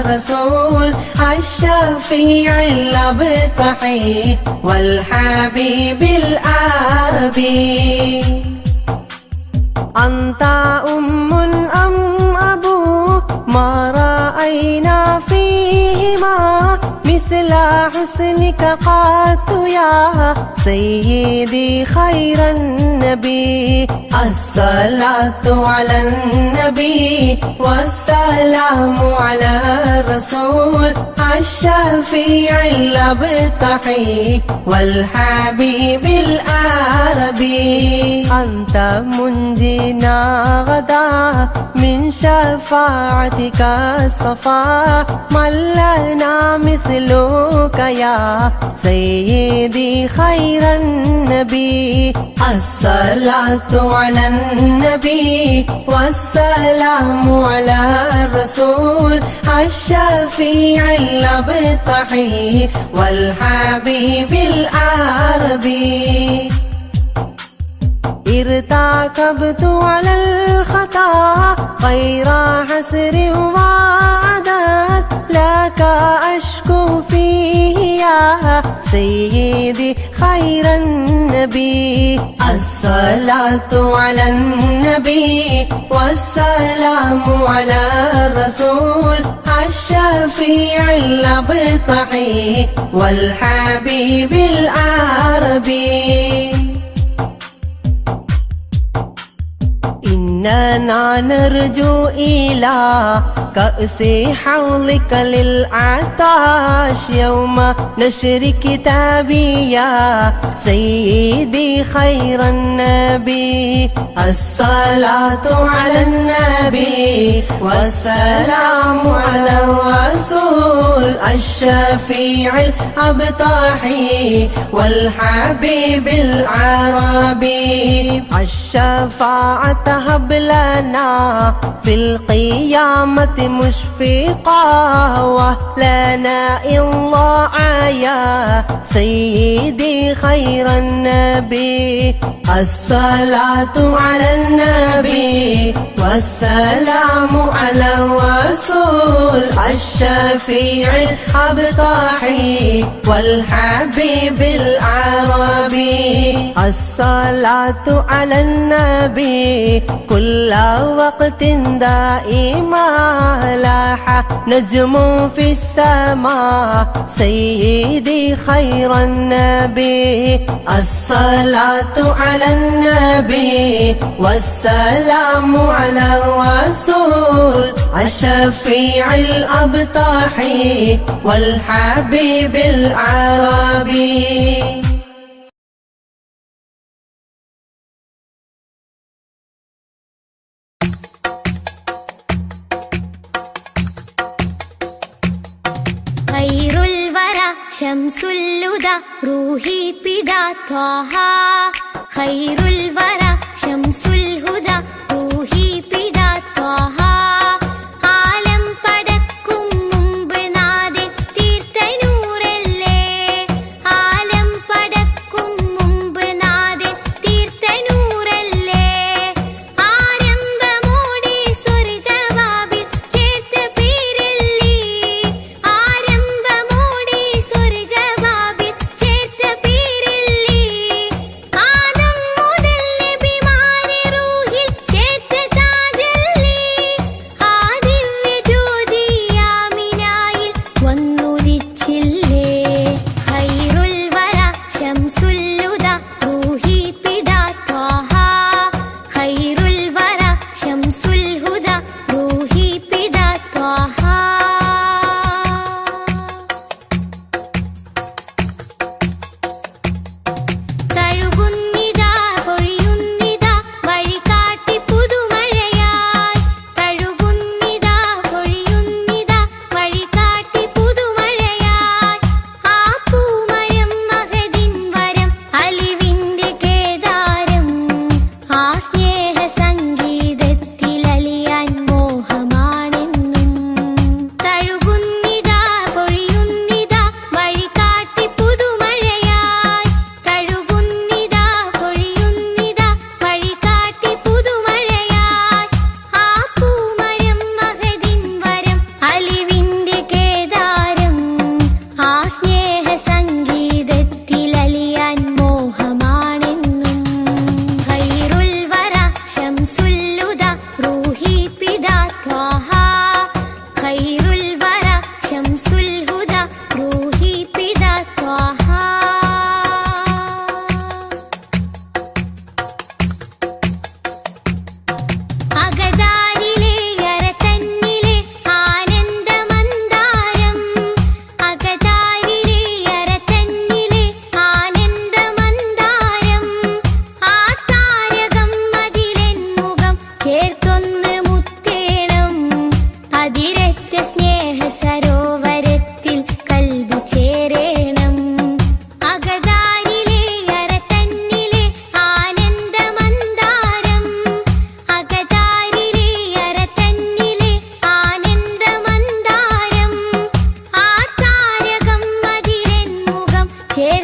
الرسول الشفيع الأبتحي والحبيب العربي أنت أم أم أبو ما رأينا فيهما مثل حسنك قط يا سيدي خير النبي الصلاة على النبي والسلام على الرسول الشفيع الأبتحي والحبيب العربي أنت منجينا غدا من شفاعتك الصفا من لنا مثل مثلك يا سيدي خير النبي. الصلاة على النبي والسلام على الرسول الشفيع الأبطحي والحبيب العربي. ارتكبت على الخطا غير حسر وعدد لك أشكو فيه يا سيدي خير النبي. الصلاة على النبي والسلام على الرسول الشفيع الأبطحي والحبيب العربي. إننا نرجو إلى كأس حوضك للعطاش يوم نشر كتابي يا سيدي خير النبي. الصلاة على النبي والسلام على الرسول الشفيع الأبطحي والحبيب العربي. الشفاعة هب لنا في القيامة مشفقا ولنا الله يا سيدي خير النبي. الصلاة على النبي والسلام على الرسول الشفيع الأبطحي والحبيب العربي. الصلاة على النبي كل وقت دائما لاح نجم في السماء سيدي خير النبي. الصلاة على النبي والسلام على الرسول الشفيع الأبطحي والحبيب العربي. خير الورى شمس الهدى روحي بدا طه. خير الورى شمس الهدى روحي بدا طه. ആലം പടക്കും മുമ്പ് നാഥൻ തീർത്ത നൂറല്ലേ. ആലം പടക്കും മുമ്പ് നാഥൻ തീർത്ത നൂറല്ലേ. ആരംഭമോടെ സ്വർഗവാവിൽ ചേർത്ത പേരല്ലേ. ആരംഭമോടെ സ്വർഗവാവിൽ ചേർത്ത പേരല്ലേ. ആദം മുതൽ നബിമാരെ റൂഹിൽ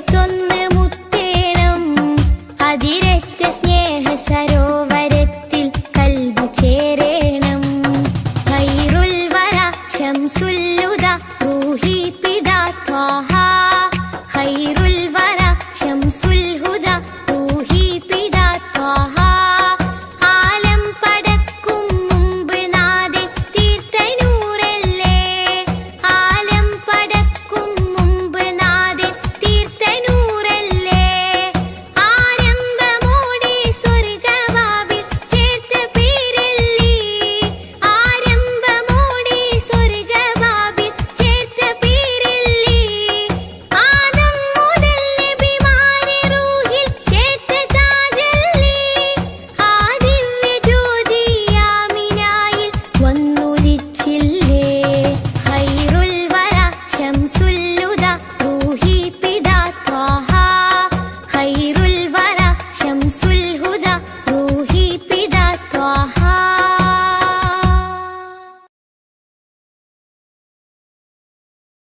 ചേർത്തൊന്ന് മുത്തേണം അതിരറ്റ സ്നേഹ സരോവരത്തിൽ കൽബ് ചേരേണം ഖൈറുൽ വറ ശംസുൽ ഹുദ റൂഹി പിതാ ത്വാഹ ഖൈറുൽ വറ ശംസുൽ ഹുദ റൂഹി പിതാ ത്വാഹ ആലം പടക്കും മുമ്പ് നാദൻ തീർത്ത നൂറല്ലേ ആലം പടക്കും മുമ്പ് നാദൻ തീർത്ത നൂറല്ലേ ആരംഭമോടെ സ്വർഗവാവിൽ ചേർത്ത പേരല്ലേ ആരംഭമോടെ സ്വർഗവാവിൽ ചേർത്ത പേരല്ലേ ആദം മുതൽ നബിമാരെ റൂഹിൽ ചേർത്ത താജല്ലേ ആ ദിവ്യ ജ്യോതി ആമിനായിൽ വന്നുദിച്ചില്ലേ ഖൈറുൽ വറ ശംസുൽ ഹുദ റൂഹി പിതാ ത്വാഹ ഖൈറുൽ